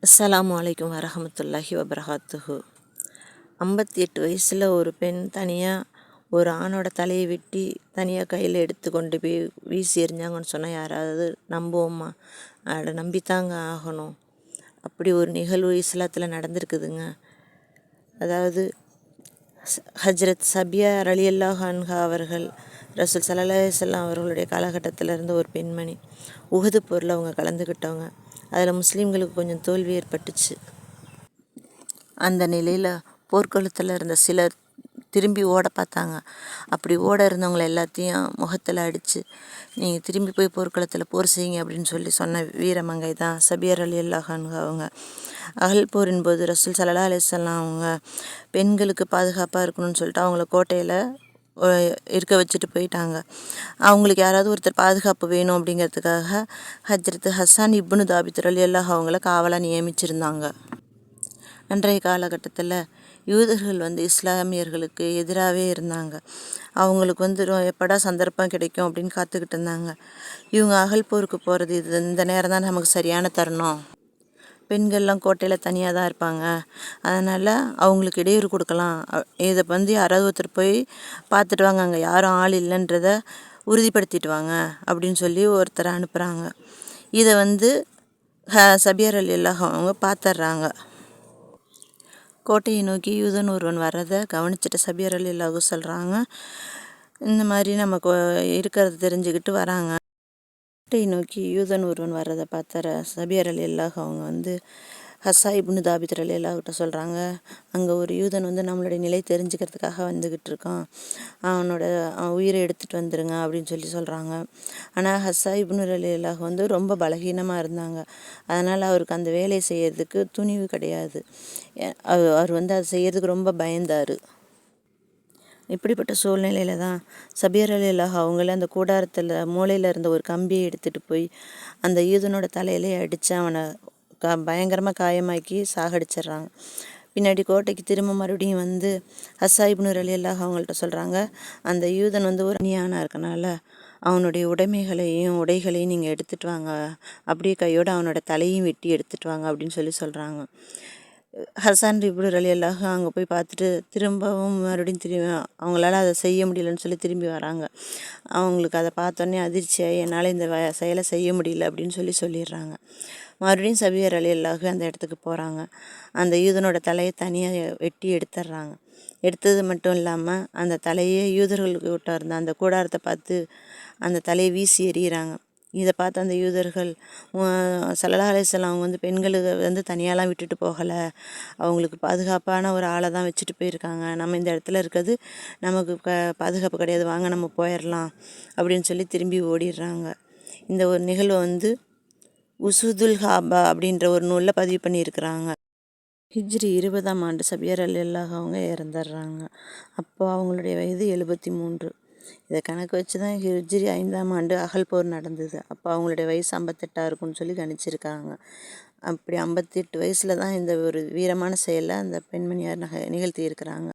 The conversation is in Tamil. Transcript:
அஸ்ஸலாமு அலைக்கும் வரஹமத்துல்லாஹி வபரகாத்துஹு. 58 வயசில் ஒரு பெண் தனியாக ஒரு ஆணோட தலையை வெட்டி தனியாக கையில் எடுத்து கொண்டு போய் வீசி எறிஞ்சாங்கன்னு சொன்னால் யாராவது நம்புவோமா? அதை நம்பித்தாங்க ஆகணும். அப்படி ஒரு நிகழ்வு இஸ்லாத்தில் நடந்திருக்குதுங்க. அதாவது ஹஜ்ரத் சபியா ரலியல்லாஹு அன்ஹா அவர்கள் ரசூல் ஸல்லல்லாஹு அலைஹி வஸல்லம் அவர்களுடைய காலகட்டத்தில் இருந்த ஒரு பெண்மணி. உஹது போரில் அவங்க கலந்துக்கிட்டவங்க. அதில் முஸ்லீம்களுக்கு கொஞ்சம் தோல்வி ஏற்பட்டுச்சு. அந்த நிலையில் போர்க்களத்தில் இருந்த சிலர் திரும்பி ஓட பார்த்தாங்க. அப்படி ஓட இருந்தவங்களை எல்லாத்தையும் முகத்தில் அடித்து நீங்கள் திரும்பி போய் போர்க்களத்தில் போர் செய்யுங்க அப்படின்னு சொன்ன வீரமங்கை தான் சபியா ரலியல்லாஹு அன்ஹா அவங்க. அகல் போரின் போது ரசூல் ஸல்லல்லாஹு அலைஹி வஸல்லம் அவங்க பெண்களுக்கு பாதுகாப்பாக இருக்கணும்னு சொல்லிட்டு அவங்கள கோட்டையில் இருக்க வச்சுட்டு போயிட்டாங்க. அவங்களுக்கு யாராவது ஒருத்தர் பாதுகாப்பு வேணும் அப்படிங்கிறதுக்காக ஹஜ்ரத் ஹஸ்ஸான் இப்னு தாபித் ரலியல்லாஹு அவங்கள காவலாக நியமிச்சிருந்தாங்க. அன்றைய காலகட்டத்தில் யூதர்கள் இஸ்லாமியர்களுக்கு எதிராகவே இருந்தாங்க. அவங்களுக்கு எப்படா சந்தர்ப்பம் கிடைக்கும் அப்படின்னு காத்துக்கிட்டு இருந்தாங்க. இவங்க அகல் போருக்கு போகிறது இந்த நேரம் தான் நமக்கு சரியான தருணம். பெண்கள்லாம் கோட்டையில் தனியாக தான் இருப்பாங்க. அதனால் அவங்களுக்கு இடையூறு கொடுக்கலாம். இதை யாராவது ஒருத்தர் போய் பார்த்துட்டு வாங்க, அங்கே யாரும் ஆள் இல்லைன்றத உறுதிப்படுத்திட்டு வாங்க அப்படின்னு சொல்லி ஒருத்தரை அனுப்புகிறாங்க. இதை சபியா ரலியல்லாஹு அவங்க பார்த்துட்றாங்க. கோட்டையை நோக்கி யூதன் ஒருவன் வர்றதை கவனிச்சிட்ட சபியா ரலியல்லாஹு சொல்கிறாங்க, இந்த மாதிரி நமக்கு இருக்கிறத தெரிஞ்சுக்கிட்டு வராங்க. கோட்டையை நோக்கி யூதன் ஒருவன் வர்றதை பார்த்த சபியா ரலியல்லாஹு அவங்க ஹஸ்ஸா இப்னு தாபித் ரலியல்லாஹுட்ட சொல்கிறாங்க, அங்கே ஒரு யூதன் நம்மளுடைய நிலை தெரிஞ்சுக்கிறதுக்காக வந்துக்கிட்டு இருக்கான், அவன் உயிரை எடுத்துகிட்டு வந்துடுங்க அப்படின்னு சொல்கிறாங்க. ஆனால் ஹஸ்ஸா இப்னு ரலியல்லாஹு ரொம்ப பலகீனமாக இருந்தாங்க. அதனால் அவருக்கு அந்த வேலையை செய்யறதுக்கு துணிவு கிடையாது. அவர் அதை செய்யறதுக்கு ரொம்ப பயந்தார். இப்படிப்பட்ட சூழ்நிலையில் தான் சபியா ரலியல்லாஹு அவங்கள அந்த கூடாரத்தில் மூளையில் இருந்த ஒரு கம்பியை எடுத்துகிட்டு போய் அந்த யூதனோட தலையிலே அடித்து அவனை பயங்கரமாக காயமாக்கி சாகடிச்சிட்றாங்க. பின்னாடி கோட்டைக்கு திரும்ப மறுபடியும் ஹஸ்ஸா இப்னு ரலியல்லாஹு அவங்கள்ட்ட சொல்கிறாங்க, அந்த யூதன் ஒரு அநியானா இருக்கனால அவனுடைய உடைகளையும் நீங்கள் எடுத்துகிட்டு வாங்க, அப்படியே கையோடு அவனோட தலையும் வெட்டி எடுத்துகிட்டு வாங்க அப்படின்னு சொல்கிறாங்க. ஹஸ்ஸான் இப்னு ரலியல்லாஹு அங்கே போய் பார்த்துட்டு திரும்பவும் திரும்பி அவங்களால அதை செய்ய முடியலன்னு திரும்பி வராங்க. அவங்களுக்கு அதை பார்த்தோன்னே அதிர்ச்சியாகி என்னால் இந்த செயலை செய்ய முடியல அப்படின்னு சொல்லிடுறாங்க. மறுபடியும் சபியா ரலியல்லாஹு அந்த இடத்துக்கு போகிறாங்க. அந்த யூதனோட தலையை தனியாக வெட்டி எடுத்துடுறாங்க. எடுத்தது மட்டும் இல்லாமல் அந்த தலையே யூதர்களுக்கு விட்ட இருந்த அந்த கூடாரத்தை பார்த்து அந்த தலையை வீசி எறிகிறாங்க. இதை பார்த்து அந்த யூதர்கள் ஸல்லல்லாஹு அலைஹி வஸல்லம் அவங்க பெண்களுக்கு தனியாலாம் விட்டுட்டு போகலை, அவங்களுக்கு பாதுகாப்பான ஒரு ஆளை தான் வச்சுட்டு போயிருக்காங்க, நம்ம இந்த இடத்துல இருக்கிறது நமக்கு பாதுகாப்பு கிடையாது, வாங்க நம்ம போயிடலாம் அப்படின்னு திரும்பி ஓடிடுறாங்க. இந்த ஒரு நிகழ்வு உசூதுல் ஹாபா அப்படின்ற ஒரு நூலில் பதிவு பண்ணியிருக்கிறாங்க. ஹிஜ்ரி 20ஆம் ஆண்டு சபியா ரலியல்லாஹு அவங்க இறந்துடுறாங்க. அப்போது அவங்களுடைய வயது 73. இதை கணக்கு வச்சு தான் ஹிஜ்ரி 5ஆம் ஆண்டு அகல் போர் நடந்தது. அப்போ அவங்களுடைய வயசு 58 இருக்குன்னு கணிச்சிருக்காங்க. அப்படி 58 வயசில் தான் இந்த ஒரு வீரமான செயலை அந்த பெண்மணியார் நிகழ்த்தி இருக்கிறாங்க.